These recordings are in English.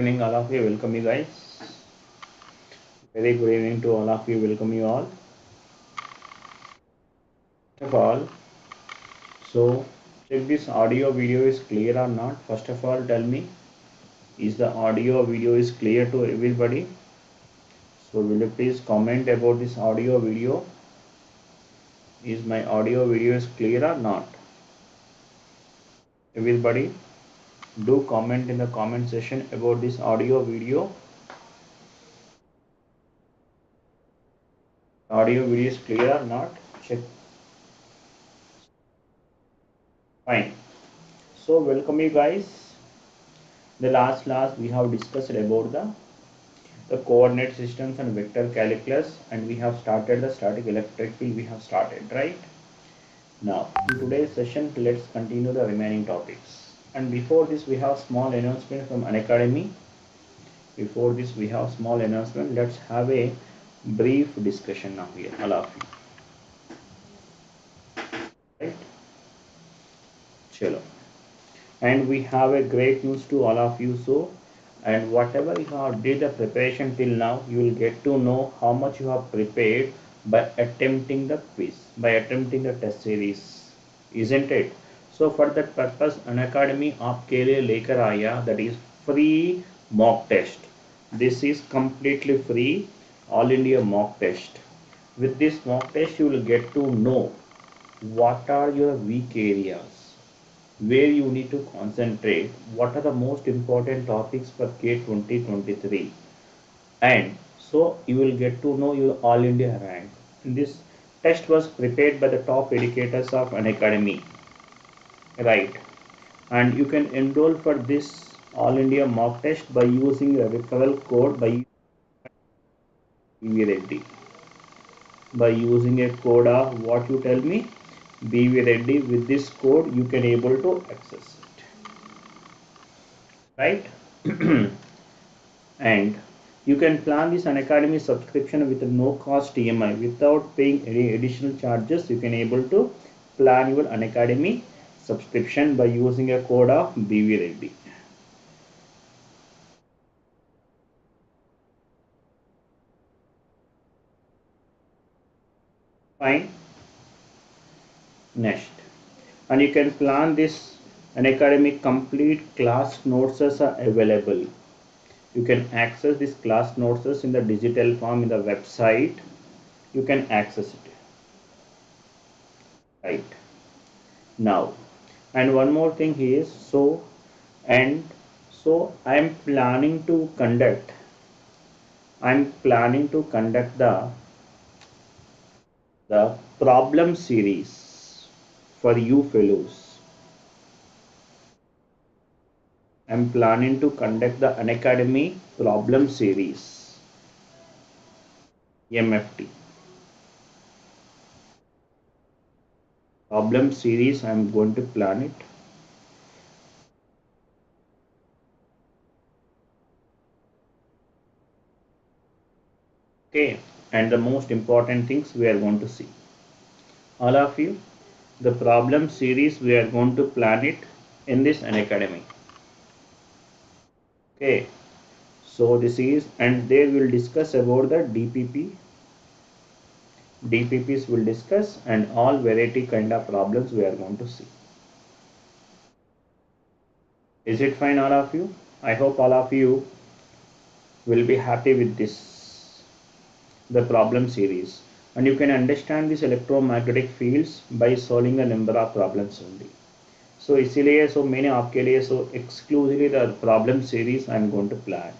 Evening, all of you. Welcome you guys. Very good evening to all of you. Welcome you all. First of all, so check this audio video is clear or not. First of all, tell me, is the audio video is clear to everybody? So will you please comment about this audio video? Is my audio video is clear or not? Everybody, do comment in the comment section about this audio video. Audio video is clear or not? Check. Fine. So welcome you guys. The last class we have discussed about the coordinate systems and vector calculus, and we have started the static electric field. We have started, right? Now in today's session, let's continue the remaining topics. And before this, we have small announcement from Unacademy. Before this, we have small announcement. Let's have a brief discussion now here, all of you. Right? Chalo. And we have a great news to all of you. So, and whatever you have did the preparation till now, you will get to know how much you have prepared by attempting the quiz, by attempting the test series, isn't it? So for that purpose, Unacademy आपके लिए लेकर आया, that is free mock test. This is completely free all India mock test. With this mock test, you will get to know what are your weak areas, where you need to concentrate, what are the most important topics for GATE 2023, and so you will get to know your all India rank. This test was prepared by the top educators of Unacademy, right? And you can enroll for this all India mock test by using a referral code by BV Reddy. By using a code of what you tell me, BV Reddy. With this code you can able to access it, right? And you can plan this Unacademy subscription with no cost EMI without paying any additional charges. You can able to plan your Unacademy subscription by using a code of BV Reddy. Fine. Next, and you can plan this Unacademy complete class notes are available. You can access this class notes in the digital form in the website. You can access it, right? Now, and one more thing is, so I am planning to conduct the problem series for you fellows. I am planning to conduct the Unacademy problem series, EMFT problem series. I am going to plan it. Okay, and the most important things we are going to see. All of you, the problem series we are going to plan it in this Unacademy. Okay, so this is, and there we will discuss about the DPPs will discuss, and all variety kind of problems we are going to see. Is it fine, all of you? I hope all of you will be happy with this, the problem series, and you can understand these electromagnetic fields by solving a number of problems only. So इसीलिए so मैंने आपके लिए so exclusively the problem series I am going to plan.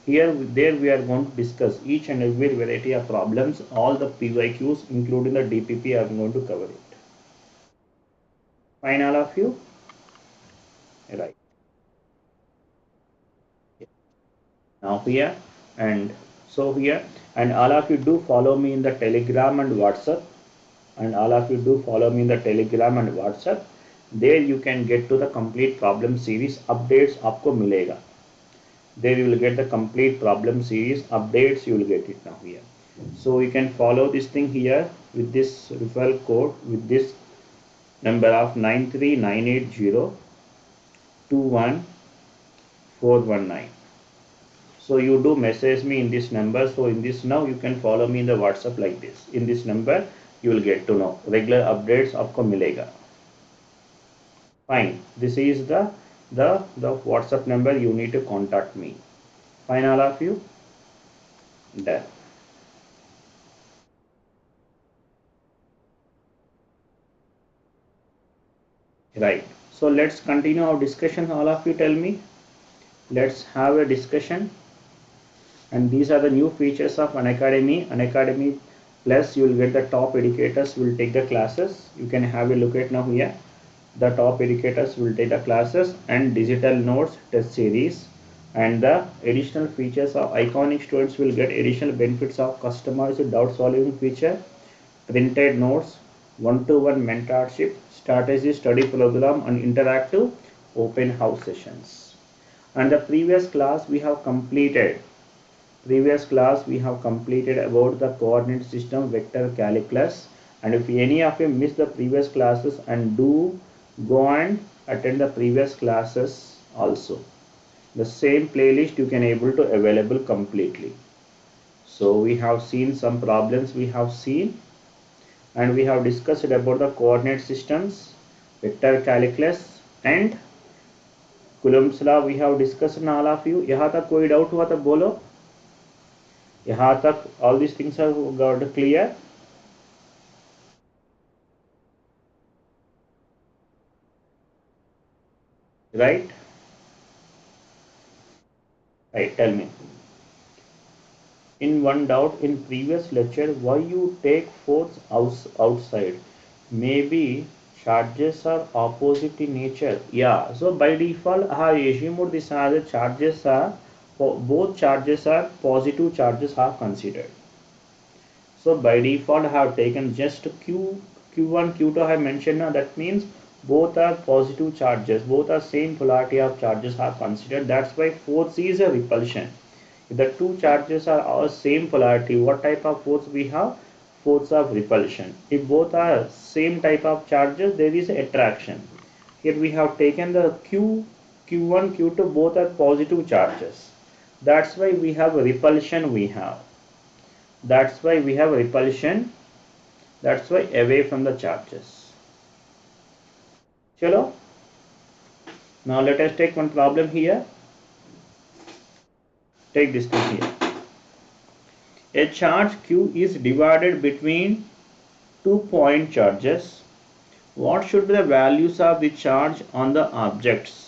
Here there we are going to discuss each and every variety of problems, all the PYQs including the DPP I am going to cover it. Fine, all of you? Right. Now here, and so here, and all of you do follow me in the Telegram and WhatsApp, and all of you do follow me in the Telegram and WhatsApp. There you can get to the complete problem series updates आपको मिलेगा. There you will get the complete problem series updates. You will get it now here. So you can follow this thing here with this referral code with this number of 93980 21419. So you do message me in this number. So in this now you can follow me in the WhatsApp like this. In this number you will get to know regular updates आपको मिलेगा. Fine. This is the WhatsApp number you need to contact me. Fine, all of you. Done. Right. So let's continue our discussion. All of you tell me. Let's have a discussion. And these are the new features of Unacademy. Unacademy Plus, you will get the top educators will take the classes. You can have a look at now here. The top educators will take the classes and digital notes test series. And the additional features of iconic students will get additional benefits of customized doubt solving feature, printed notes, one-to-one mentorship, strategy study program, and interactive open house sessions. And the previous class we have completed about the coordinate system vector calculus. And if any of you missed the previous classes, and do go and attend the previous classes also. The same playlist you can able to available completely. So we have seen some problems we have seen, and we have discussed about the coordinate systems, vector calculus and Coulomb's law we have discussed in all of you. यहाँ तक कोई doubt हुआ तो बोलो. यहाँ तक all these things are got clear. Right? Right, tell me. In one doubt in previous lecture, why you take force outside? Maybe charges are opposite in nature. Yeah, so by default I have assumed this as the charges are both charges are positive charges are considered. So by default I have taken just Q1 Q2 I have mentioned now. That means both are positive charges, both are same polarity of charges are considered. That's why force is a repulsion. If the two charges are all same polarity, what type of force we have? Force of repulsion. If both are same type of charges, there is attraction. Here we have taken the Q1, Q2, both are positive charges. That's why we have repulsion we have. That's why we have repulsion. That's why away from the charges. Chalo. Now let us take one problem here. Take this thing here. A charge Q is divided between 2-point charges. What should be the values of the charge on the objects?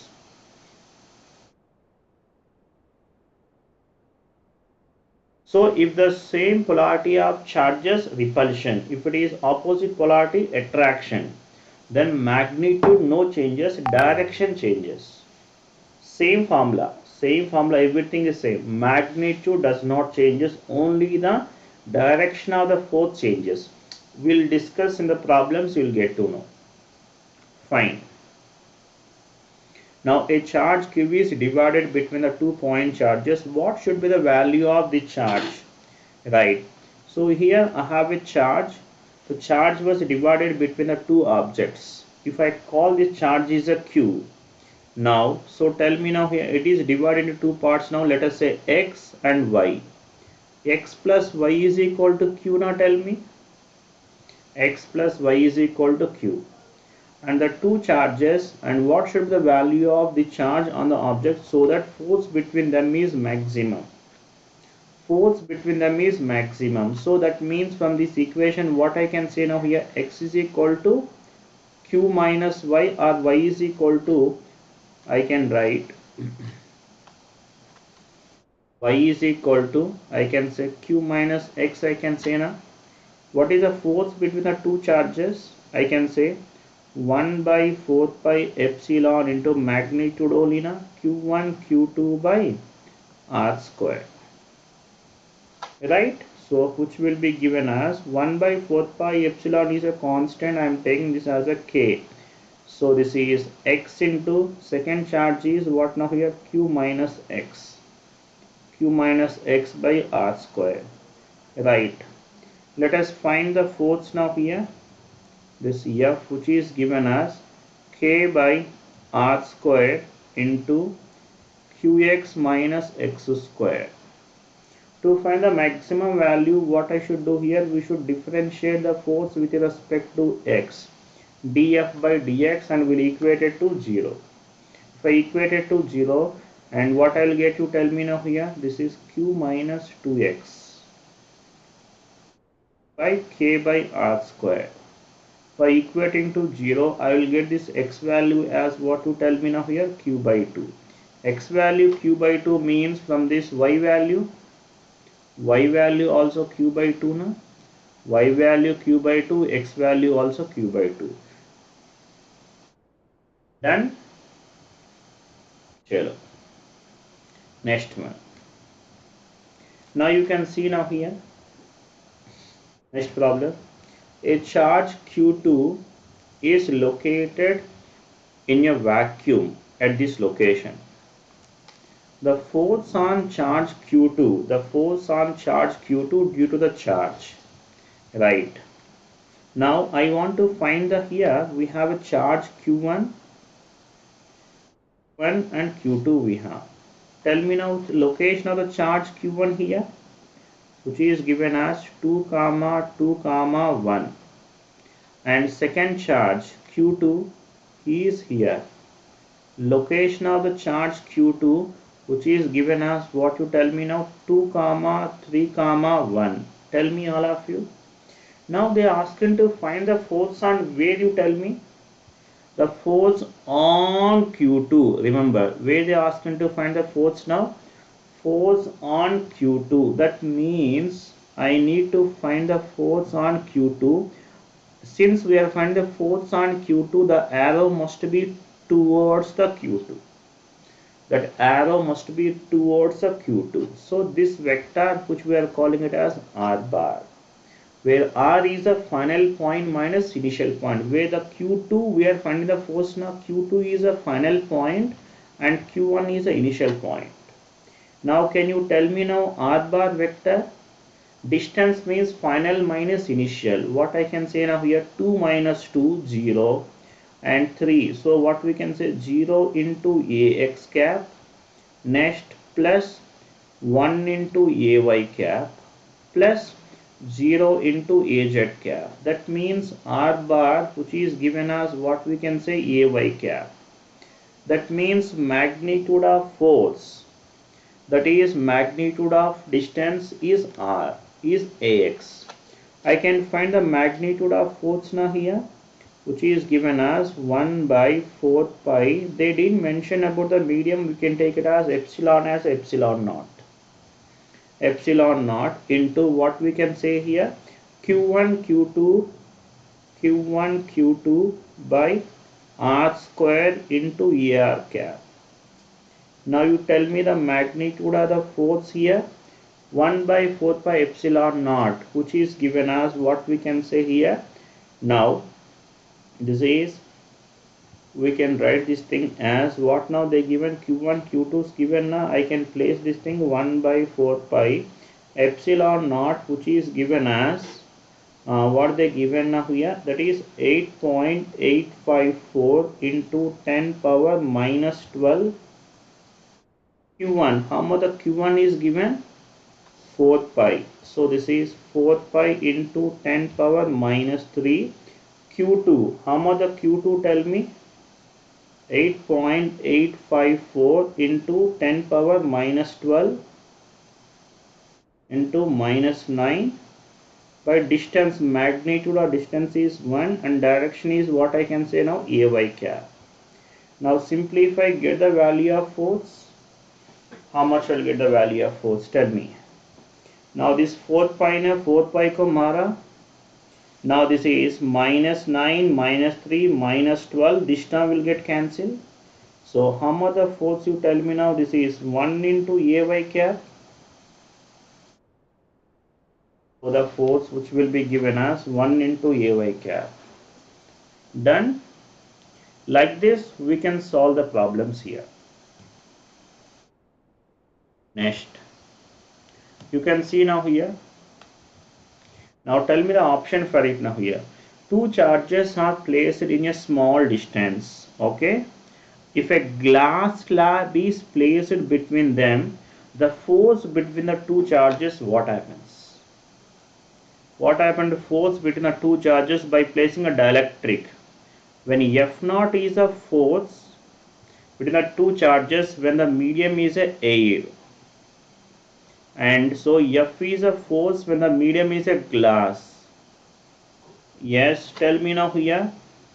So if the same polarity of charges, repulsion. If it is opposite polarity, attraction. Then magnitude no changes, direction changes. Same formula, everything is same. Magnitude does not changes, only the direction of the force changes. We'll discuss in the problems, you'll get to know. Fine. Now a charge Q is divided between the 2-point charges. What should be the value of the charge? Right. So here I have a charge. The charge was divided between the two objects. If I call this charge is a Q. Now, so tell me now here it is divided into two parts. Now let us say X and Y. X plus Y is equal to Q. Now tell me. X plus Y is equal to Q. And the two charges, and what should be the value of the charge on the object so that force between them is maximum. Force between them is maximum. So that means from this equation what I can say now here, X is equal to Q minus Y, or Y is equal to, I can write Y is equal to, I can say Q minus X. I can say now what is the force between the two charges? I can say 1 by 4 pi epsilon into magnitude only na, Q1 Q2 by R square. Right? So which will be given as 1 by 4 pi epsilon is a constant. I am taking this as a K. So this is X into second charge is what now here, Q minus X. Q minus X by R square. Right. Let us find the force now here. This F which is given as K by R square into Qx minus X square. To find the maximum value, what I should do here, we should differentiate the force with respect to x, dF by dx, and will equate it to 0. If I equate it to 0, and what I will get, you tell me now here, this is q minus 2x by k by r square. By equating to 0, I will get this x value as what you tell me now here, q by 2. X value q by 2 means from this y value also q by 2 na. Y value q by 2, x value also q by 2. Done? Chalo. Next one. Now you can see now here. Next problem. A charge Q2 is located in a vacuum at this location. The force on charge Q2, due to the charge, right? Now I want to find the, here we have a charge Q1 and Q2 we have. Tell me now the location of the charge Q1 here, which is given as 2, 2, 1, and second charge Q2 is here. Location of the charge Q2, which is given as what you tell me now, 2, 3, 1. Tell me all of you. Now they are asking to find the force on where, you tell me. The force on Q2. Remember, where they are asking to find the force now? Force on Q2. That means I need to find the force on Q2. Since we are finding the force on Q2, the arrow must be towards the Q2. That arrow must be towards the Q2. So this vector, which we are calling it as R bar, where R is the final point minus initial point, where the Q2 we are finding the force now. Q2 is a final point and Q1 is the initial point. Now can you tell me now R bar vector? Distance means final minus initial. What I can say now here, 2 minus 2, 0, and 3. So what we can say, 0 into AX cap, next plus 1 into AY cap, plus 0 into AZ cap. That means R bar, which is given as what we can say, AY cap. That means magnitude of force, that is magnitude of distance, is R, is AX. I can find the magnitude of force now here, which is given as 1 by 4 pi. They didn't mention about the medium. We can take it as epsilon naught. Epsilon naught into what we can say here, Q1 Q2 by R square into AR cap. Now you tell me the magnitude of the force here, 1 by 4 pi epsilon naught, which is given as what we can say here. Now this is, we can write this thing as what now they given, Q1 Q2 is given. Now I can place this thing 1 by 4 pi epsilon naught, which is given as what they given now here, that is 8.854 into 10 power minus 12 Q1. How much the Q1 is given? 4 pi. So this is 4 pi into 10 power minus 3. Q2, how much the Q2, tell me? 8.854 into 10 power minus 12 into minus 9 by distance. Magnitude of distance is 1 and direction is what I can say now, AY cap. Now simplify, get the value of force. How much will get the value of force? Tell me. Now this 4 pi na 4 pi ko mara. Now this is minus 9, minus 3, minus 12. This term will get cancelled. So how much the force, you tell me now? This is 1 into AY cap. So the force which will be given as 1 into AY cap. Done? Like this we can solve the problems here. Next, you can see now here. Now tell me the option for it now here. Two charges are placed in a small distance. Okay. If a glass slab is placed between them, The force between the two charges, what happens? What happened to force between the two charges by placing a dielectric? When F0 is a force between the two charges when the medium is a air, and so F is a force when the medium is a glass. Yes, tell me now here.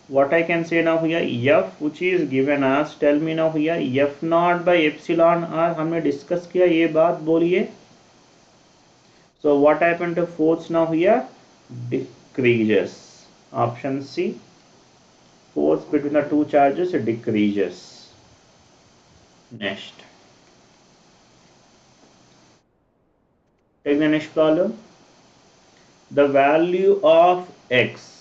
What I can say now here, F which is given as, tell me now here, F0 by epsilon r हमने discuss किया, ये बात बोलिए. So what happened to force now here? Decreases. Option C. Force between the two charges decreases. Next. Take the next problem. The value of x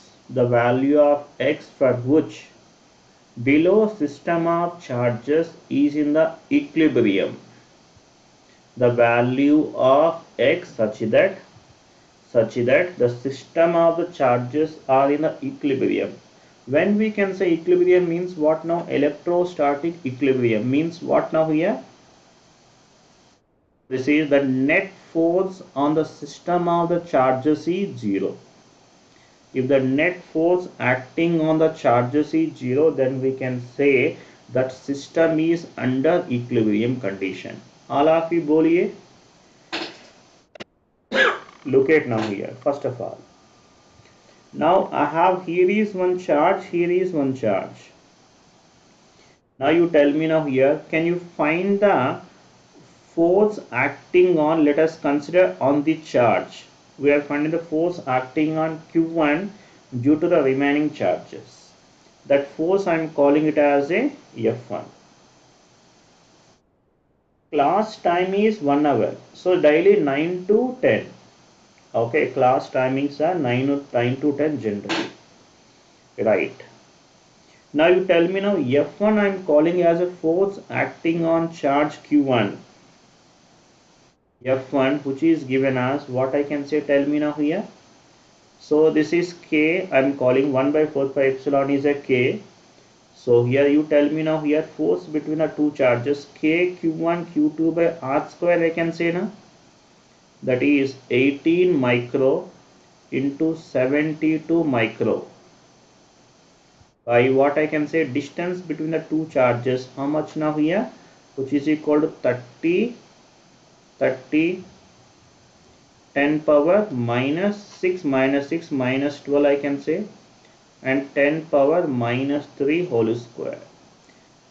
for which below system of charges is in the equilibrium. The value of x such that the system of the charges are in the equilibrium. When we can say equilibrium means what now? Electrostatic equilibrium means what now here? This is the net force on the system of the charges is 0. If the net force acting on the charges is 0, then we can say that system is under equilibrium condition. All of you boliye. Look at now here. First of all, now I have, here is one charge, here is one charge. Now you tell me now here, can you find the force acting on, let us consider on the charge. We are finding the force acting on Q1 due to the remaining charges. That force I am calling it as a F1. Class time is 1 hour. So daily 9 to 10. Okay, class timings are 9 to 10 generally. Right. Now you tell me now F1 I am calling as a force acting on charge Q1. F1 which is given as, what I can say, tell me now here. So this is K, I am calling 1 by 4 pi epsilon is a K. So here you tell me now here force between the two charges K Q1 Q2 by R square I can say now. That is 18 micro into 72 micro by what I can say distance between the two charges, how much now here, which is equal to 30 10 power minus 6 minus 12 I can say, and 10 power minus 3 whole square.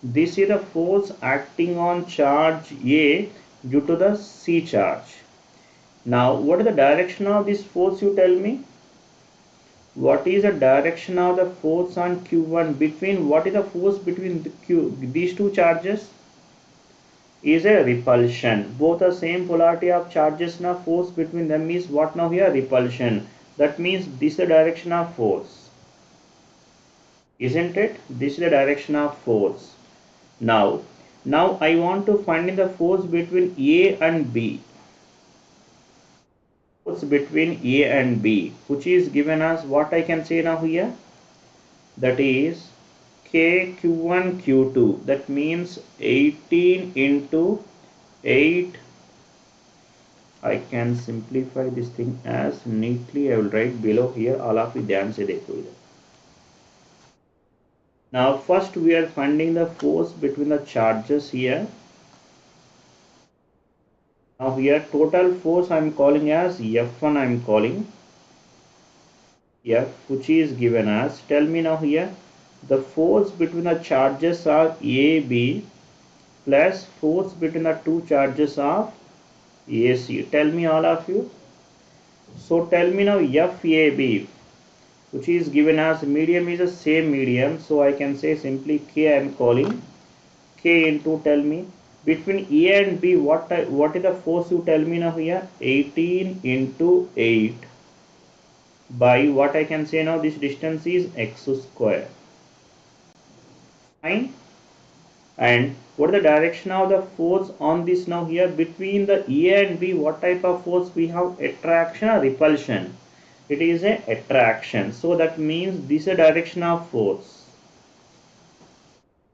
This is the force acting on charge A due to the C charge. Now what is the direction of this force, you tell me? What is the direction of the force on Q1 between, what is the force between these two charges? Is a repulsion. Both the same polarity of charges, now force between them is what now here? Repulsion. That means this is the direction of force. Isn't it? This is the direction of force. Now I want to find the force between A and B. Force between A and B, which is given as, what I can say now here? That is K Q1 Q2. That means 18 into 8. I can simplify this thing as neatly. I will write below here. All of you ध्यान से देखो इधर. Now first we are finding the force between the charges here. Now here total force I am calling as F1 I am calling. F which is given as, tell me now here, the force between the charges are AB plus force between the two charges of AC. Tell me all of you. So tell me now FAB which is given as, medium is the same medium, so I can say simply K I am calling. K into, tell me between A and B, what is the force, you tell me now here? 18 into 8 by what I can say now, this distance is x square. Fine. And what is the direction of the force on this now here between the A and B? What type of force we have? Attraction or repulsion? It is a attraction. So that means this is a direction of force.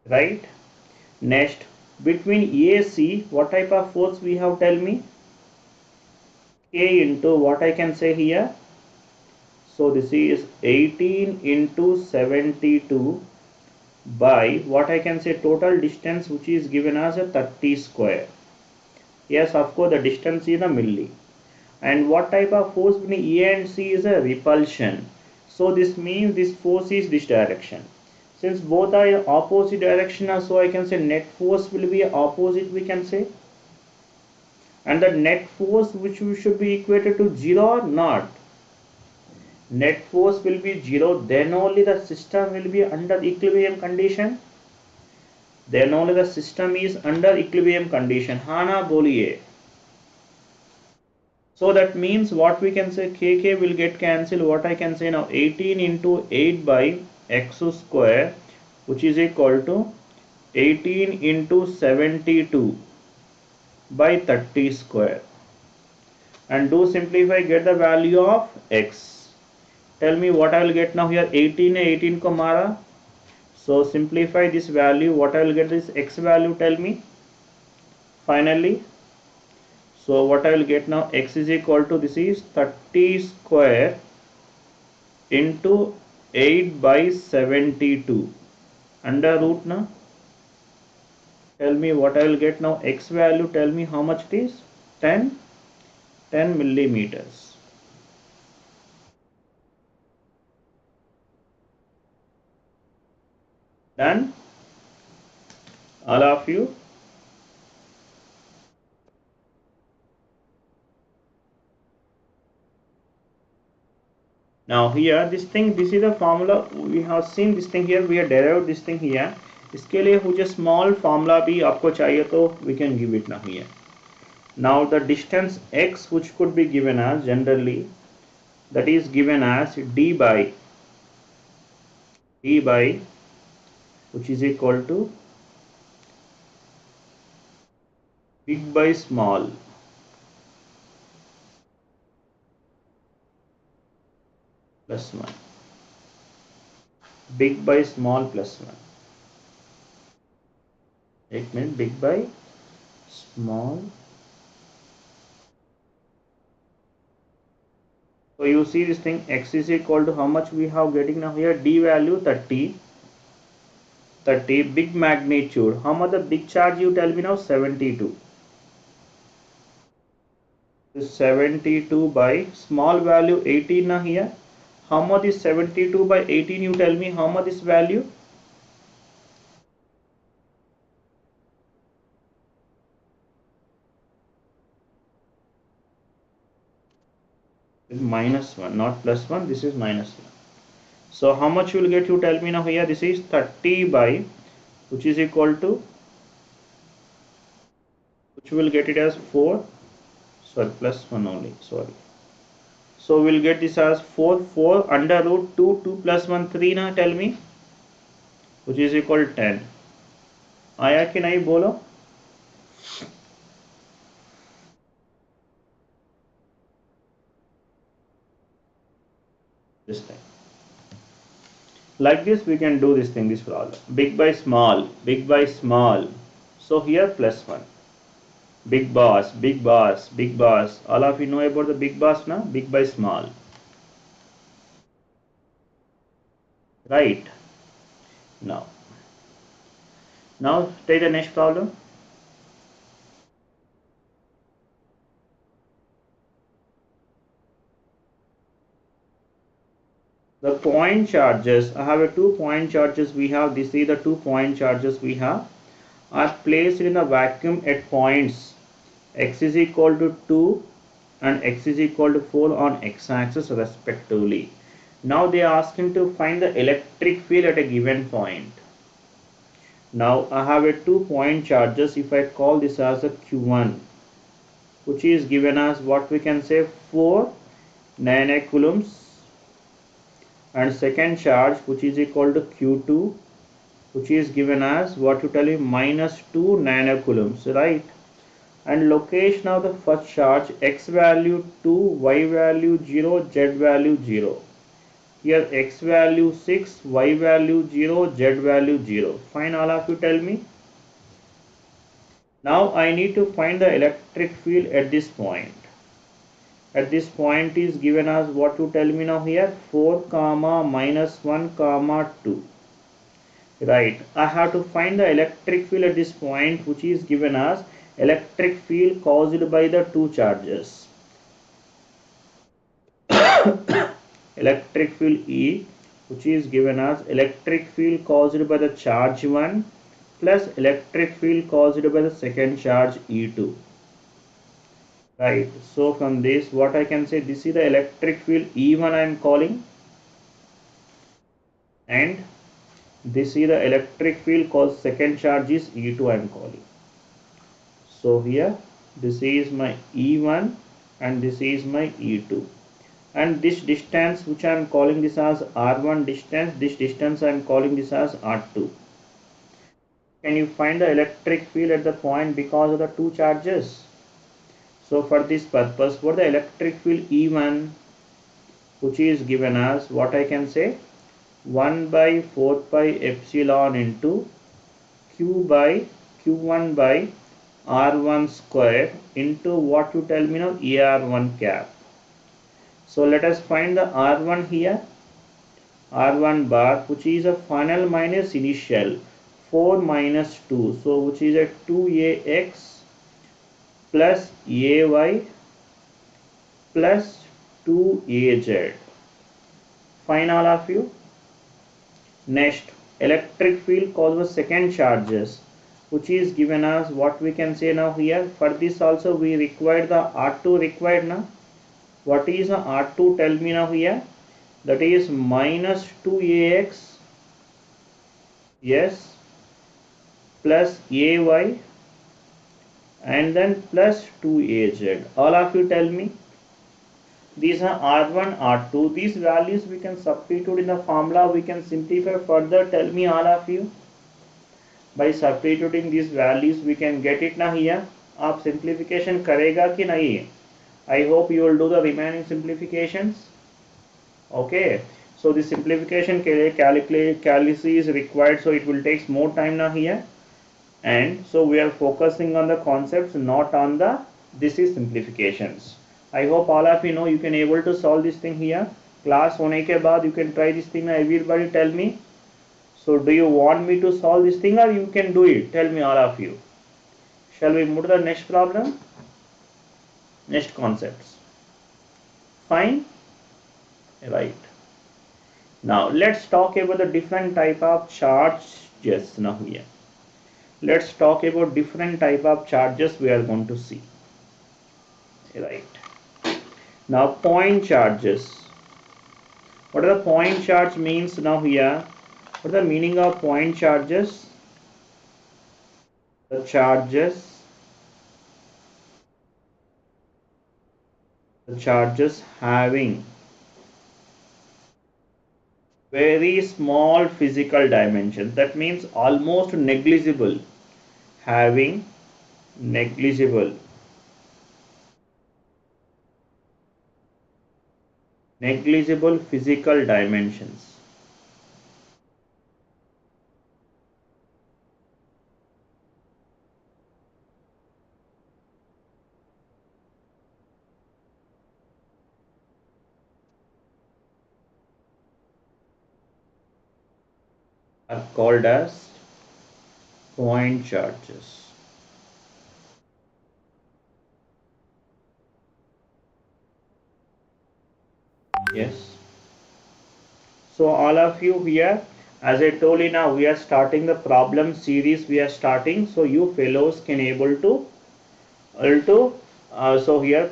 Right? Next, Between A and C, what type of force we have, tell me? K into what I can say here? So this is 18 into 72 by what I can say total distance, which is given as a 30 square. Yes, of course, the distance is a milli. And what type of force between A and C is a repulsion. So this means this force is this direction. Since both are in opposite direction, so I can say net force will be opposite, we can say. And the net force which should be equated to 0 or not. Net force will be 0, then only the system will be under equilibrium condition. Then only the system is under equilibrium condition. Hana boliye. So that means what we can say, kk will get cancelled. What I can say now, 18 into 8 by x square, which is equal to 18 into 72 by 30 square. And do simplify, get the value of x. Tell me what I will get now here. 18 and 18 ko mara. So simplify this value. What I will get this x value, tell me finally. So what I will get now, x is equal to, this is 30 square into 8 by 72 under root now. Tell me what I will get now, x value, tell me how much it is. 10 millimeters. Done, all of you? Now here this thing, this is the formula we have seen. This thing here we have derived this thing here. इसके लिए मुझे small formula भी आपको चाहिए तो we can give it now here. Now the distance x, which could be given as generally, that is given as d by which is equal to big by small plus 1. Big by small plus 1. It means big by small. So you see this thing, x is equal to how much we have getting now here, d value 30, big magnitude. How much the big charge, you tell me now? 72. 72 by small value 18 now here. How much is 72 by 18? You tell me how much is value? Is minus 1, not plus 1. This is minus 1. So how much you will get? You tell me now here. This is 30 by, which is equal to, which will get it as 4. Sorry, plus 1 only. Sorry. So we'll get this as 4 under root 2, 2 plus 1 3 now, tell me, which is equal to 10. आया कि नहीं बोलो? This thing. Like this we can do this thing, this problem. Big by small, big by small. So here plus 1. Big boss, big boss, big boss. All of you know about the big boss now? Big by small. Right. Now take the next problem. The point charges, I have a 2 point charges we have. This is the 2 point charges we have, are placed in the vacuum at points x is equal to 2 and x is equal to 4 on x-axis respectively. Now they are asking to find the electric field at a given point. Now I have a 2 point charges. If I call this as a Q1, which is given as what we can say 4 nanocoulombs, and second charge which is equal to Q2, which is given as what you tell me minus 2 nanocoulombs, right? And location of the first charge, x value 2, y value 0, z value 0. Here x value 6, y value 0, z value 0. Fine, all of you tell me. Now I need to find the electric field at this point. At this point is given as what to tell me now here, 4 comma minus 1 comma 2. Right, I have to find the electric field at this point, which is given as electric field caused by the two charges. Electric field E, which is given as electric field caused by the charge 1 plus electric field caused by the second charge E2. Right, so from this what I can say, this is the electric field E1 I am calling, and this is the electric field caused second charge is E2 I am calling. So here this is my E1 and this is my E2, and this distance which I am calling this as R1 distance, this distance I am calling this as R2. Can you find the electric field at the point because of the two charges? So for this purpose, for the electric field E1, which is given as what I can say, 1 by 4 pi epsilon into Q by Q1 by R1 square into what you tell me now, ER1 cap. So let us find the R1 here, R1 bar, which is a final minus initial 4 minus 2, so which is a 2AX plus AY plus 2AZ. Fine all of you. Next, electric field causes second charges, which is given as what we can say now here. For this also we require the R2 required now. What is the R2? Tell me now here. That is minus 2AX, yes, plus AY and then plus 2AZ. All of you tell me. These are R1, R2. These values we can substitute in the formula. We can simplify further. Tell me all of you. By substituting these values we can get it now here. आप simplification करेगा कि नहीं? I hope you will do the remaining simplifications. Okay. So the simplification के लिए calculus is required. So it will take more time now here. And so we are focusing on the concepts, not on the this is simplifications. I hope all of you know you can able to solve this thing here. Class होने के बाद you can try this thing. Everybody tell me. So do you want me to solve this thing or you can do it? Tell me all of you. Shall we move to the next problem? Next concepts. Fine? Right. Now let's talk about the different type of charges now here. Let's talk about different type of charges we are going to see. Right. Now point charges. What are the point charge means now here? What is the meaning of point charges? The charges having very small physical dimensions. That means almost negligible. Having negligible physical dimensions. Are called as point charges. Yes. So all of you here, as I told you, now we are starting the problem series. We are starting, so you fellows can able to so here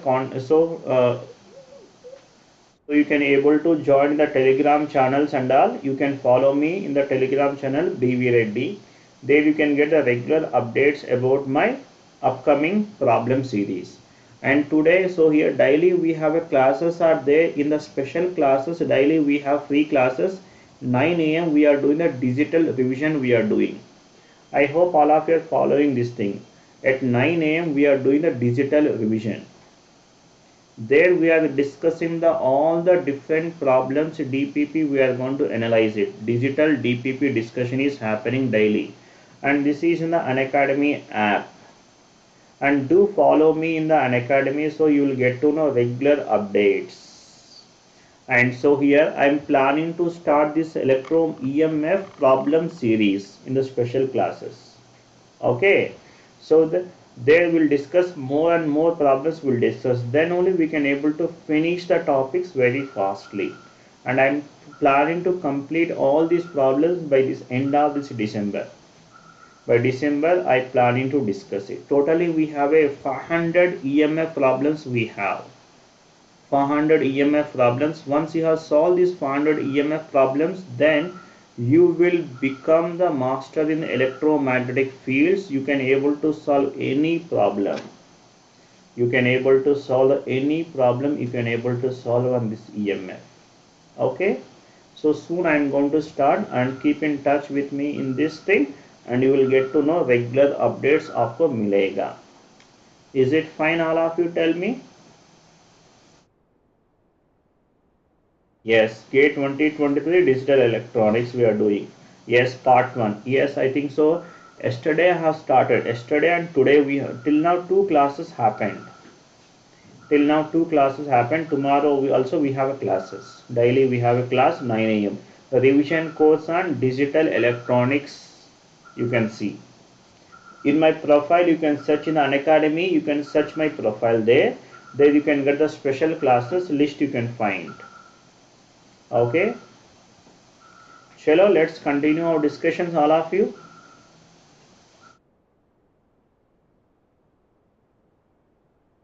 so you can able to join the Telegram channels and all. You can follow me in the Telegram channel B V Reddy. There you can get the regular updates about my upcoming problem series. And today, so here daily we have a classes are there. In the special classes daily we have free classes. 9 a.m. we are doing the digital revision we are doing. I hope all of you are following this thing. At 9 a.m. we are doing the digital revision. There we are discussing the all the different problems DPP. We are going to analyze it. Digital DPP discussion is happening daily, and this is in the Unacademy app. And do follow me in the Unacademy, so you will get to know regular updates. And so here I am planning to start this electro EMF problem series in the special classes. Okay, so there will discuss more and more problems will discuss, then only we can able to finish the topics very fastly. And I'm planning to complete all these problems by this end of this December. By December I planning to discuss it. Totally we have a 500 EMF problems. We have 400 EMF problems. Once you have solved these 400 EMF problems, then you will become the master in electromagnetic fields. You can able to solve any problem. You can able to solve any problem if you are able to solve on this EMF. Okay, so soon I am going to start, and keep in touch with me in this thing, and you will get to know regular updates आपको मिलेगा. Is it fine, all of you? Tell me. Yes, GATE 2023 Digital Electronics we are doing. Yes, part 1. Yes, I think so. Yesterday I have started. Yesterday and today we have, till now two classes happened. Till now two classes happened. Tomorrow we have a classes. Daily we have a class 9 a.m. The revision course on digital electronics you can see. In my profile you can search in Unacademy. You can search my profile there. There you can get the special classes list you can find. Okay. Chalo, let's continue our discussions, all of you.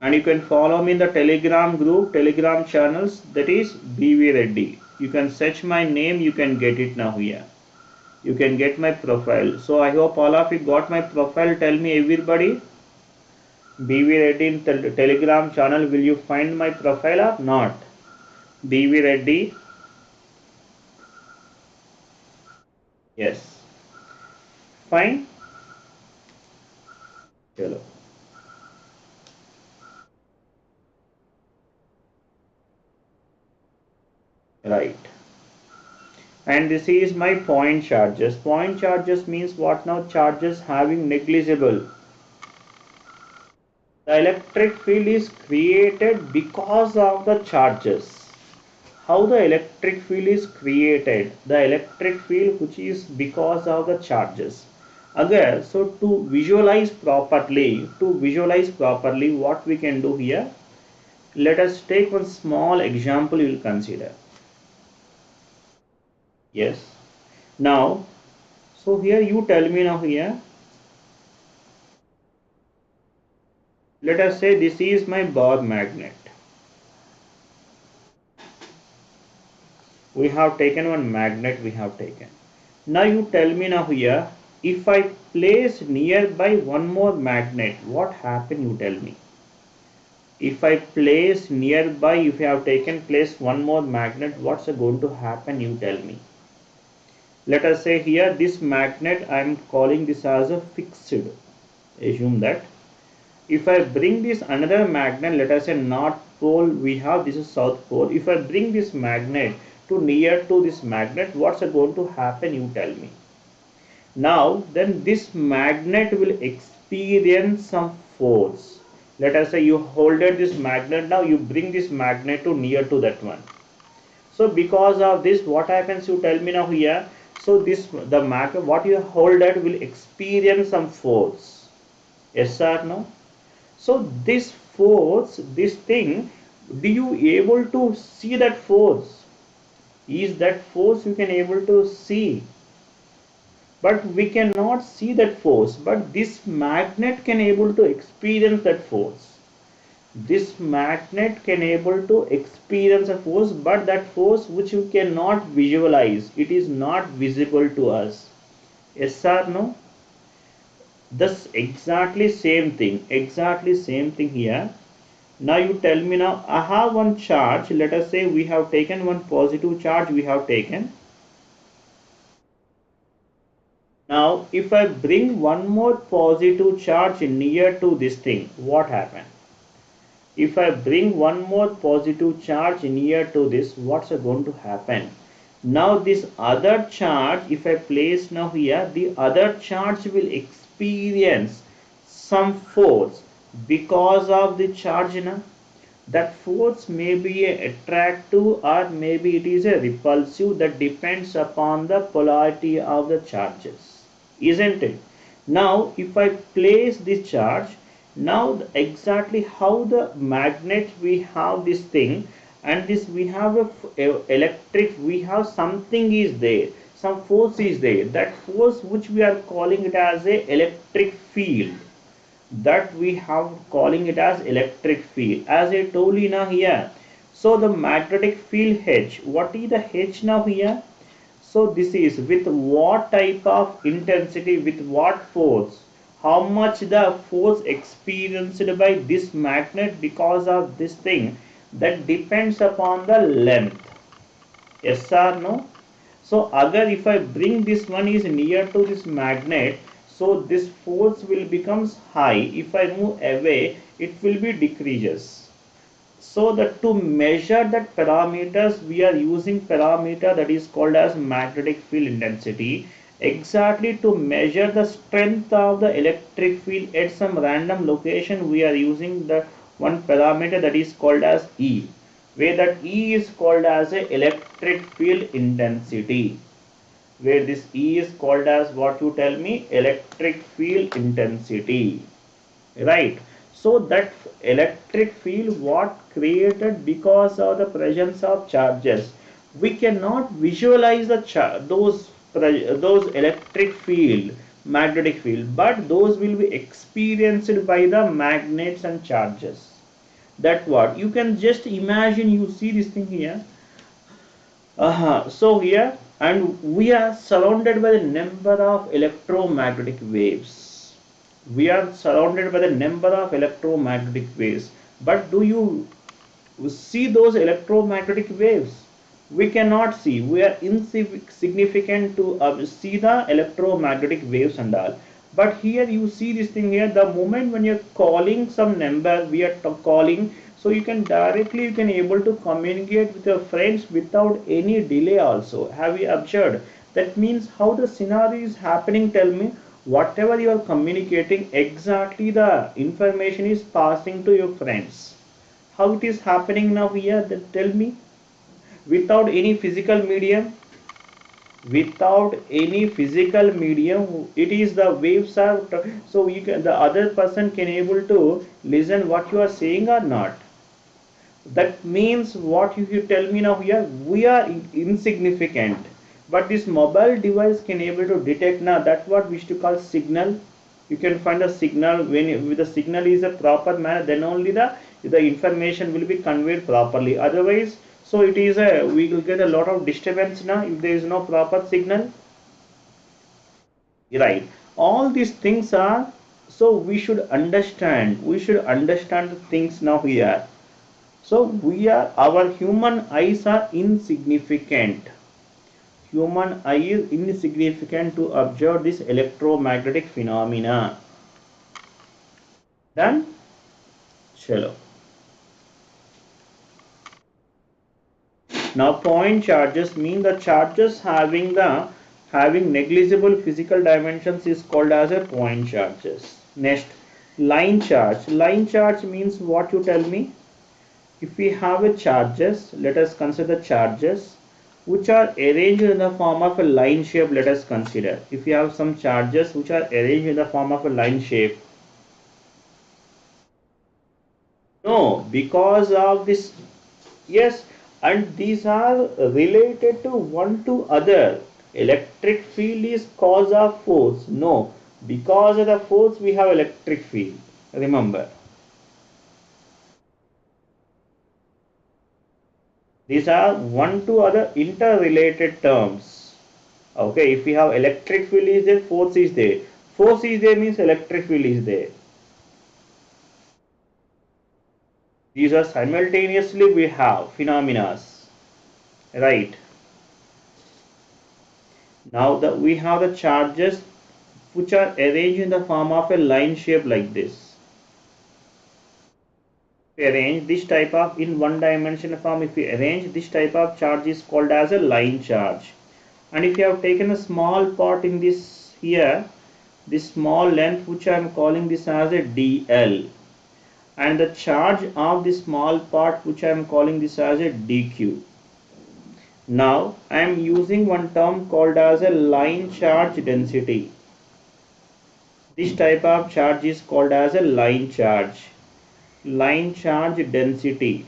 And you can follow me in the Telegram group, Telegram channels, that is B V Reddy. You can search my name, you can get it now here. You can get my profile. So I hope all of you got my profile. Tell me everybody. B V Reddy in Telegram channel, will you find my profile or not? B V Reddy. Yes. Fine. Chalo. Right. And this is my point charges. Point charges means what now? Charges having negligible. The electric field is created because of the charges. How the electric field is created? The electric field which is because of the charges. Again, so to visualize properly, what we can do here? Let us take one small example you will consider. Yes. Now, so here you tell me now here. Let us say this is my bar magnet. We have taken one magnet, we have taken. Now you tell me now here, if I place nearby one more magnet, what happen? You tell me. If I place nearby, if you have taken place one more magnet, what's going to happen? You tell me. Let us say here this magnet, I am calling this as a fixed. Assume that. If I bring this another magnet, let us say north pole, we have this is south pole. If I bring this magnet to near to this magnet, what's going to happen? You tell me. Now then this magnet will experience some force. Let us say you holded this magnet, now you bring this magnet to near to that one. So because of this, what happens? You tell me now here. So this the magnet what you holded will experience some force. Yes or no? So this force, this thing, do you able to see that force? Is that force you can able to see? But we cannot see that force. But this magnet can able to experience that force. This magnet can able to experience a force, but that force which you cannot visualize, it is not visible to us. Yes or no? Thus exactly same thing here. Now you tell me now, I have one charge. Let us say we have taken one positive charge we have taken. Now if I bring one more positive charge near to this thing, what happens? If I bring one more positive charge near to this, what's going to happen? Now this other charge, if I place now here, the other charge will experience some force. because of the charge na, that force may be a attractive or maybe it is a repulsive, that depends upon the polarity of the charges, isn't it? Now if I place this charge, now exactly how the magnet we have this thing, and this we have a electric, we have something is there, some force is there, that force which we are calling it as a electric field, that we have calling it as electric field, as I told you now here. So the magnetic field H, what is the H now here? So this is with what type of intensity, with what force, how much the force experienced by this magnet because of this thing, that depends upon the length. Yes or no? So agar if I bring this one is near to this magnet, so this force will becomes high. If I move away, it will be decreases. So that to measure that parameters, we are using parameter that is called as magnetic field intensity, exactly to measure the strength of the electric field at some random location. We are using the one parameter that is called as E, where that E is called as a electric field intensity, where this E is called as, what you tell me, electric field intensity, right? So that electric field what created because of the presence of charges, we cannot visualize the those electric field, magnetic field, but those will be experienced by the magnets and charges. That what you can just imagine, you see this thing here. So here, and we are surrounded by the number of electromagnetic waves. We are surrounded by the number of electromagnetic waves. But do you see those electromagnetic waves? We cannot see. We are insignificant to see the electromagnetic waves and all. But here you see this thing here. The moment when you're calling some number, we are calling. So you can directly, you can able to communicate with your friends without any delay also. Have you observed? That means how the scenario is happening. Tell me, whatever you are communicating, exactly the information is passing to your friends. How it is happening now here? That tell me, without any physical medium, without any physical medium, it is the waves are, so you can, the other person can able to listen what you are saying or not. That means what you tell me now here, we are insignificant, but this mobile device can able to detect now, that what we used to call signal. You can find a signal, when with the signal is a proper manner, then only the information will be conveyed properly, otherwise, so it is a, we will get a lot of disturbance now if there is no proper signal, right? All these things are, so we should understand the things now here. So we are, our human eyes are insignificant. Human eye is insignificant to observe this electromagnetic phenomena. Done? Chalo. Now point charges mean the charges having negligible physical dimensions is called as a point charges. Next, line charge. Line charge means what, you tell me? If we have a charges, let us consider charges which are arranged in the form of a line shape. Let us consider if you have some charges which are arranged in the form of a line shape. No, because of this, yes, and these are related to one to other. Electric field is cause of force. No, because of the force we have electric field. Remember, these are one to other interrelated terms. Okay, if we have electric field is there, force is there. Force is there means electric field is there. These are simultaneously we have phenomena, right? Now we have the charges which are arranged in the form of a line shape like this. If we arrange this type of in one dimensional form, if we arrange this type of charge is called as a line charge. And if you have taken a small part in this here, this small length which I am calling this as a dl. and the charge of the small part which I am calling this as a dq. Now I am using one term called as a line charge density. This type of charge is called as a line charge density,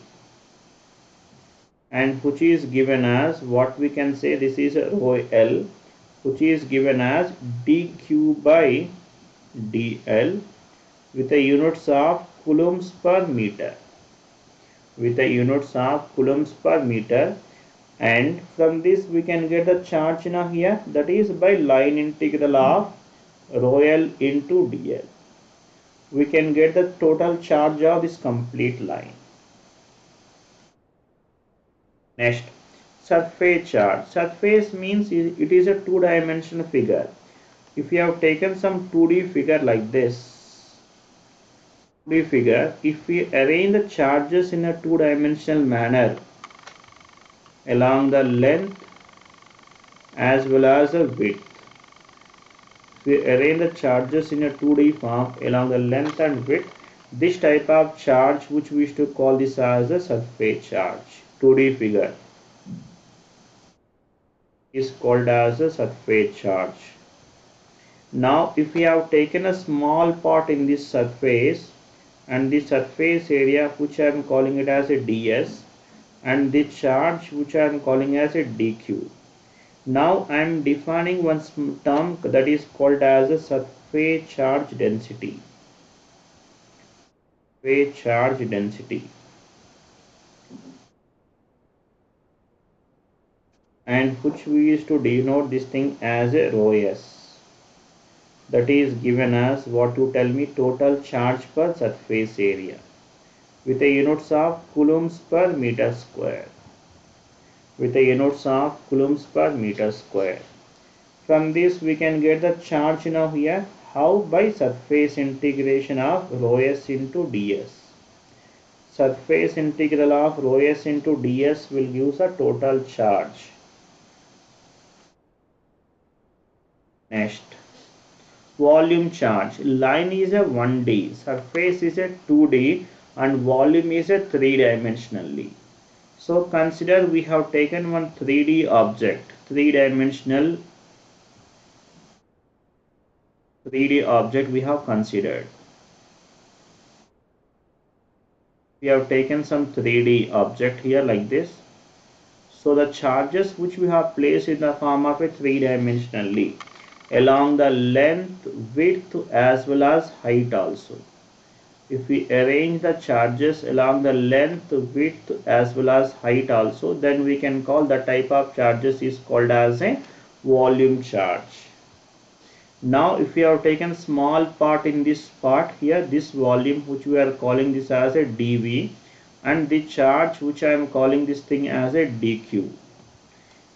and which is given as what we can say, this is rho L, which is given as dq by dl with the units of coulombs per meter, and from this we can get the charge now here, that is by line integral of rho L into dl. We can get the total charge of this complete line. Next, surface charge. Surface means it is a two-dimensional figure. If you have taken some 2D figure like this, 2D figure, if we arrange the charges in a two-dimensional manner along the length as well as the width, if we arrange the charges in a 2D form along the length and width, this type of charge, which we used to call this as a surface charge, 2D figure, is called as a surface charge. Now if we have taken a small part in this surface, and the surface area which I am calling it as a ds, and the charge which I am calling as a dq. Now I am defining one term that is called as a surface charge density. Surface charge density. And which we used to denote this thing as a rho s. That is given as what you tell me, total charge per surface area, with the units of coulombs per meter square. From this we can get the charge now here. How? By surface integration of rho s into ds. Surface integral of rho s into ds will give a total charge. Next, volume charge. Line is a 1D, surface is a 2D, and volume is a 3-dimensionally. So consider we have taken one 3D object, 3-dimensional 3D object we have considered. We have taken some 3D object here like this. So the charges which we have placed in the form of a 3-dimensionally along the length, width as well as height also. If we arrange the charges along the length, width as well as height also, then we can call the type of charges is called as a volume charge. Now if we have taken small part in this part here, this volume which we are calling this as a dV, and the charge which I am calling this thing as a dq.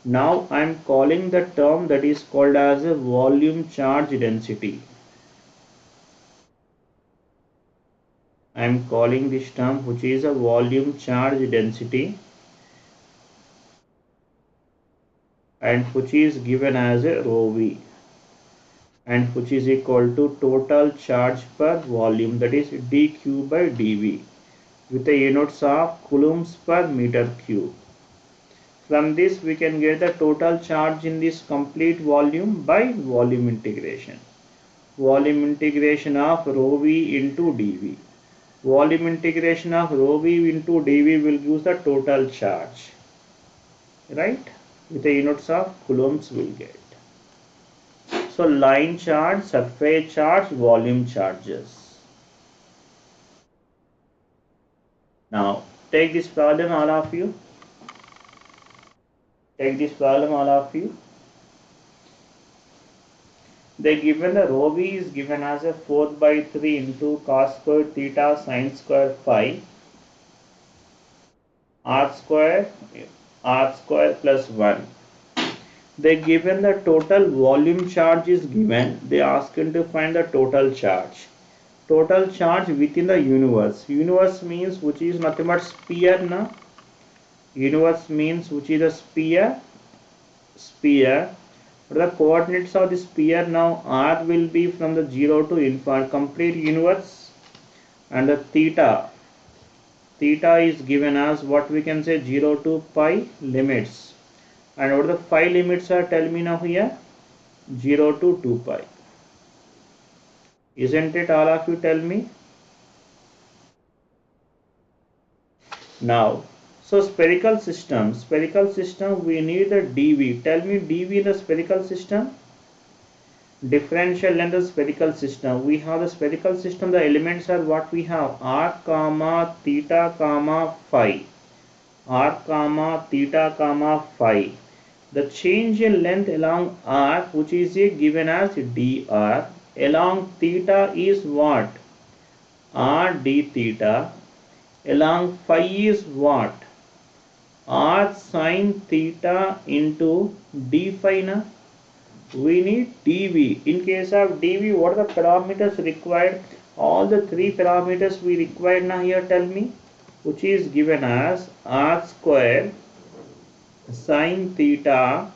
Now I am calling the term that is called as a volume charge density. I am calling this term which is a volume charge density, and which is given as a rho v, and which is equal to total charge per volume, that is dq by dv, with the units of coulombs per meter cube. From this we can get the total charge in this complete volume by volume integration. Volume integration of rho v into dv. Volume integration of rho v into dv will give the total charge, right? With the units of coulombs will get. So line charge, surface charge, volume charges. Now take this problem, all of you. Take this problem, all of you. They given the rho v is given as a 4 by 3 into cos square theta sin square phi r square plus 1. They given the total volume charge is given. They asked him to find the total charge. Total charge within the universe. Universe means which is nothing but sphere now. Universe means which is a sphere. The coordinates of the sphere now r will be from the 0 to infinite, complete universe. and the theta is given as what we can say 0 to pi limits. And what the 5 limits are, tell me now here? 0 to 2 pi. Isn't it, all of you tell me? Now, so spherical system we need the dV. Tell me dV in the spherical system. Differential length of spherical system. We have the spherical system, the elements are what we have, r comma theta comma phi. R comma theta comma phi. The change in length along r, which is given as dr, along theta is what? R d theta. Along phi is what? R sin theta into d phi na. We need dV. In case of dV, what are the parameters required? All the three parameters we required now here, tell me. Which is given as r square sin theta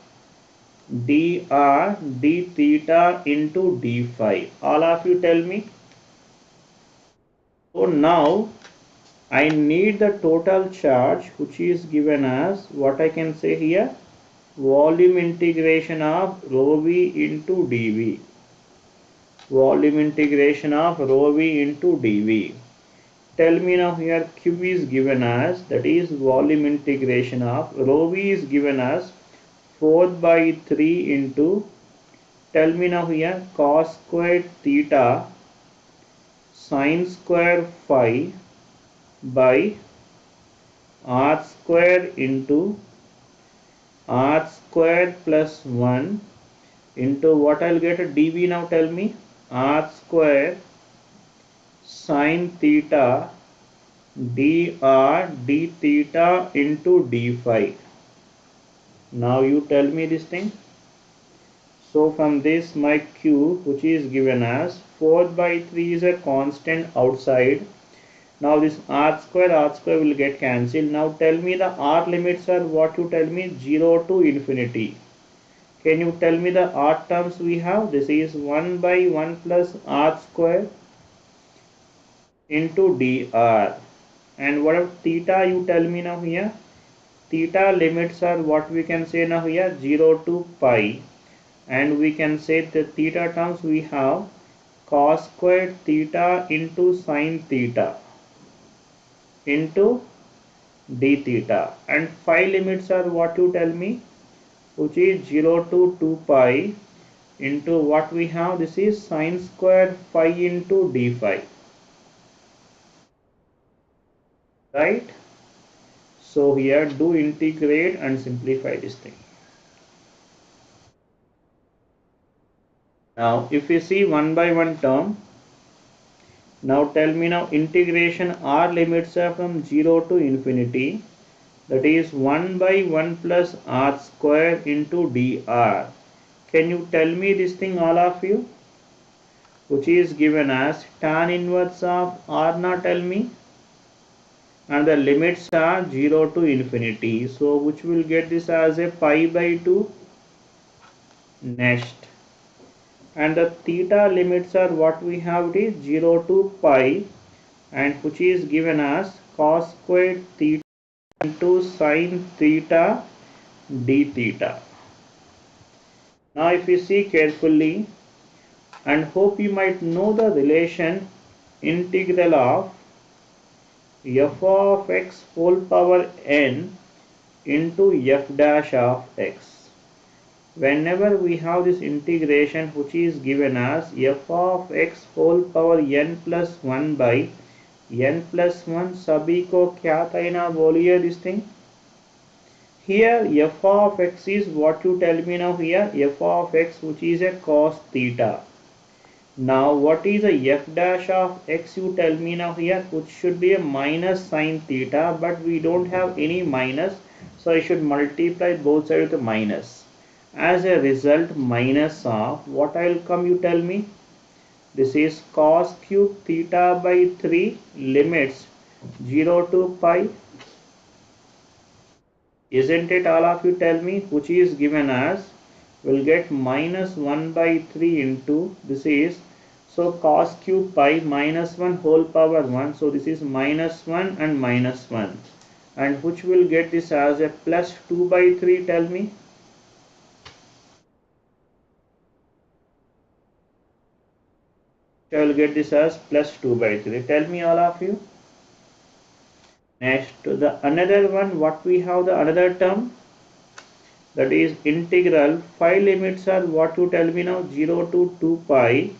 dr d theta into d phi. All of you tell me. So now I need the total charge, which is given as what I can say here, volume integration of rho v into dv. Volume integration of rho v into dv. Tell me now here q is given as, that is volume integration of rho v is given as 4 by 3 into, tell me now here, cos squared theta sin square phi by r square into r square plus 1 into what I'll get a dv now, tell me, r square sin theta dr d theta into d phi. Now you tell me this thing. So from this my q, which is given as 4 by 3 is a constant outside. Now this r square will get cancelled. Now tell me the r limits are what, you tell me, 0 to infinity. Can you tell me the r terms we have? This is 1 by 1 plus r square into dr. And what of theta, you tell me now here? Theta limits are what we can say now here, 0 to pi. And we can say the theta terms we have cos squared theta into sin theta into d theta. And phi limits are what, you tell me? Which is 0 to 2 pi into what we have, this is sin square phi into d phi. Right? So here do integrate and simplify this thing. Now if we see one by one term, now tell me now integration r limits are from 0 to infinity, that is 1 by 1 plus r square into dr. Can you tell me this thing, all of you? Which is given as tan inverse of r now, tell me. And the limits are 0 to infinity. So which will get this as a pi by 2 next. And the theta limits are what we have, it is 0 to pi, and which is given as cos squared theta into sin theta d theta. Now if you see carefully, and hope you might know the relation integral of f of x whole power n into f dash of x. Whenever we have this integration which is given as f of x whole power n plus 1 by n plus 1, सभी को क्या था ना बोलिए this thing. Here f of x is what you tell me now here, f of x which is a cos theta. Now what is a f dash of x, you tell me now here, which should be a minus sin theta, but we don't have any minus, so I should multiply both sides with a minus. As a result, minus of what I will come, you tell me. This is cos cube theta by 3, limits 0 to pi. Isn't it, all of you tell me? Which is given as, will get minus 1 by 3 into, this is So cos cube pi minus 1 whole power 1. So this is minus 1 and minus 1. And which will get this as a plus 2 by 3, tell me. I will get this as plus 2 by 3. Tell me all of you. Next, the another one, what we have the another term, that is integral. Phi limits are what you tell me now, 0 to 2 pi,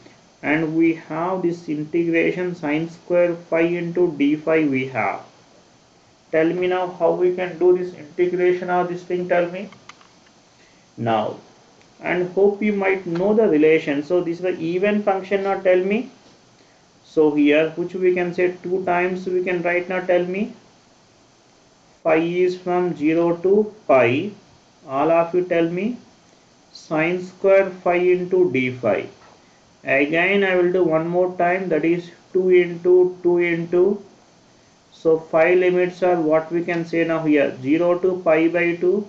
and we have this integration sine square phi into d phi we have. Tell me now how we can do this integration of this thing, tell me. Now, and hope you might know the relation. So this is the even function now, tell me. So here, which we can say 2 times we can write now, tell me. Phi is from 0 to pi. All of you tell me. Sine square phi into d phi. Again I will do one more time, that is 2 into 2 into. So phi limits are what we can say now here, 0 to pi by 2,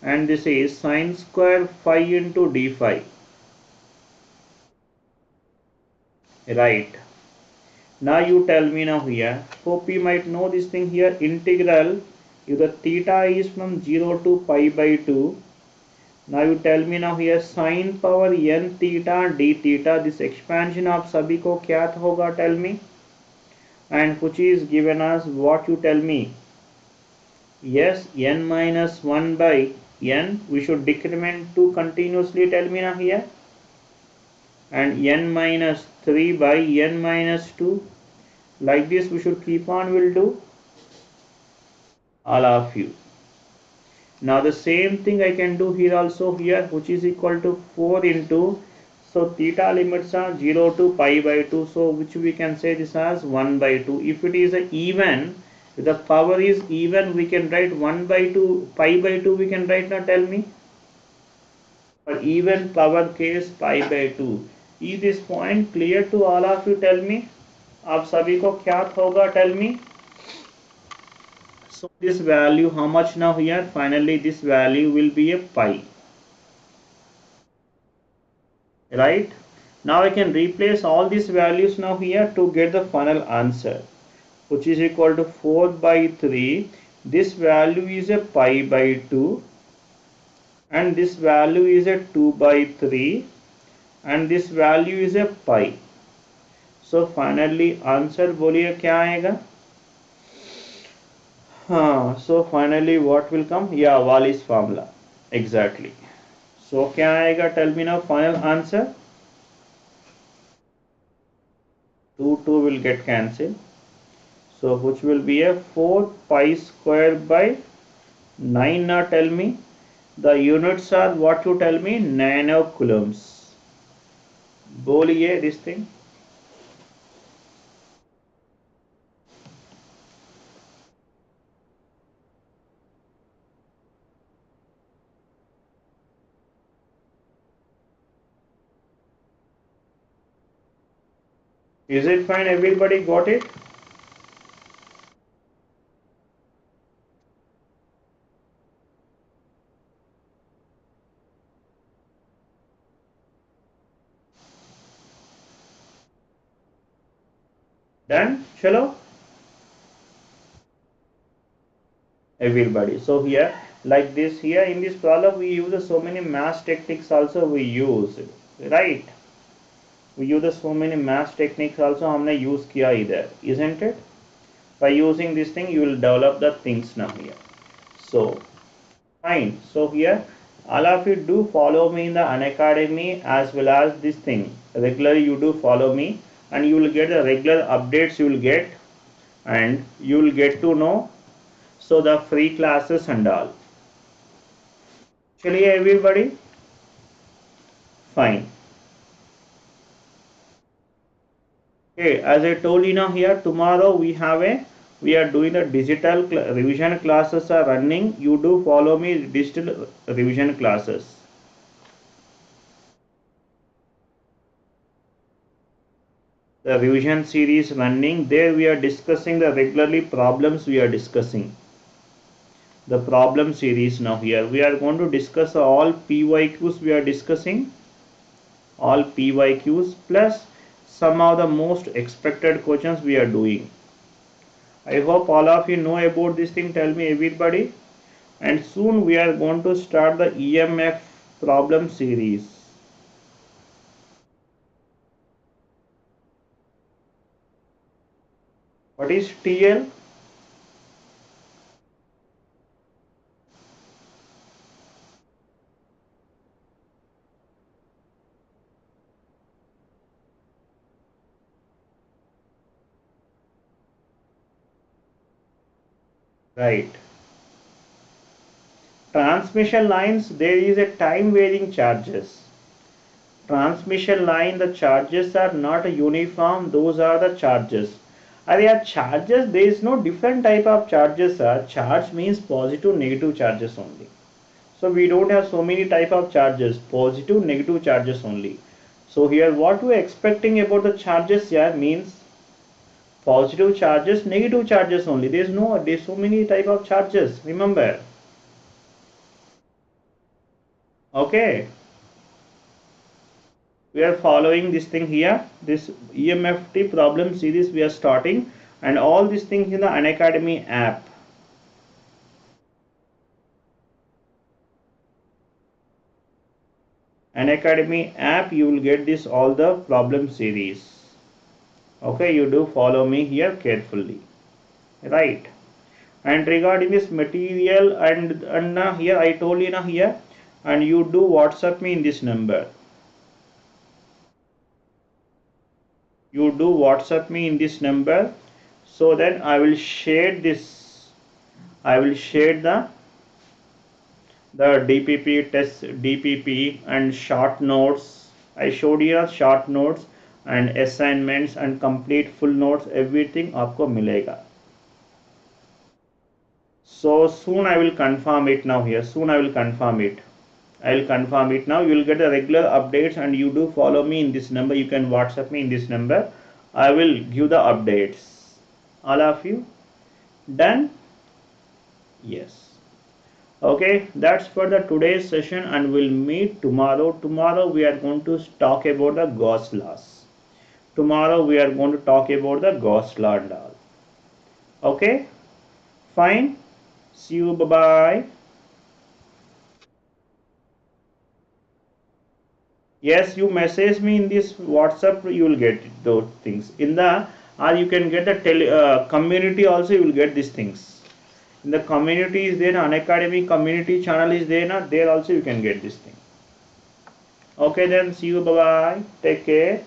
and this is sine square phi into d phi. Right. Now you tell me now here, hope you might know this thing here, integral, if the theta is from 0 to pi by 2. Now you tell me now here sine power n theta d theta, this expansion of sabhi ko kya hoga, tell me. And which is given as what you tell me. Yes, n minus 1 by n, we should decrement 2 continuously, tell me now here. And n minus 3 by n minus 2. Like this we should keep on will do. All of you. Now the same thing I can do here also here, which is equal to 4 into, so theta limits are 0 to pi by 2, so which we can say this as 1 by 2. If it is a even, if the power is even, we can write 1 by 2, pi by 2 we can write now, tell me. For even power case pi by 2. Is this point clear to all of you, tell me? आप सभी को क्या होगा, tell me. So this value, how much now here? Finally this value will be a pi. Right? Now I can replace all these values now here to get the final answer, which is equal to 4 by 3. This value is a pi by 2, and this value is a 2 by 3, and this value is a pi. So finally answer बोलिए क्या आएगा? So finally what will come? Yeah, Wallis formula. Exactly. So क्या आएगा? Tell me now final answer. 2 will get cancelled. So which will be a 4 pi square by 9 now, tell me. The units are what you tell me, nanocoulombs. बोलिए this thing. Is it fine? Everybody got it? Done? Chalo? Everybody. So here, like this here in this problem, we use so many math techniques also we use, right? We use so many math techniques also हमने use किया इधर, isn't it? By using this thing, you will develop the things now here. So fine. So here, all of you do follow me in the Unacademy as well as this thing. Regularly you do follow me, and you will get the regular updates you will get, and you will get to know. So the free classes and all. Chaliye everybody. Fine. Okay, as I told you now here, tomorrow we are doing the digital revision classes are running. You do follow me digital revision classes. The revision series running. There we are discussing the regularly problems we are discussing. The problem series now here. We are going to discuss all PYQs we are discussing. All PYQs plus some of the most expected questions we are doing. I hope all of you know about this thing. Tell me everybody. And soon we are going to start the EMF problem series. What is TL? Right. Transmission lines, there is a time varying charges. Transmission line, the charges are not uniform, those are the charges. Are there charges? There is no different type of charges. Charge means positive, negative charges only. So we don't have so many type of charges, positive, negative charges only. So here what we are expecting about the charges here means positive charges, negative charges only. There's so many type of charges. Remember, okay. We are following this thing here, this EMFT problem series we are starting, and all these things in the Unacademy app. Unacademy app, you will get this all the problem series. Okay, you do follow me here carefully, right? And regarding this material and here I told you now here, and you do WhatsApp me in this number. You do WhatsApp me in this number, so then I will share this. I will share the DPP test, DPP and short notes. I showed you short notes and assignments and complete full notes, everything आपको मिलेगा. So soon I will confirm it now here. Soon I will confirm it. I will confirm it now. You will get the regular updates, and you do follow me in this number. You can WhatsApp me in this number. I will give the updates. All of you done? Yes. Okay, that's for the today's session, and we'll meet tomorrow. Tomorrow we are going to talk about the Gauss laws. Tomorrow we are going to talk about the Gauss law and all. Okay, fine. See you. Bye bye. Yes, you message me in this WhatsApp. You will get those things in the, or you can get the community also. You will get these things. In the community is there, Unacademy community channel is there, there also you can get this thing. Okay then, see you, bye bye, take care.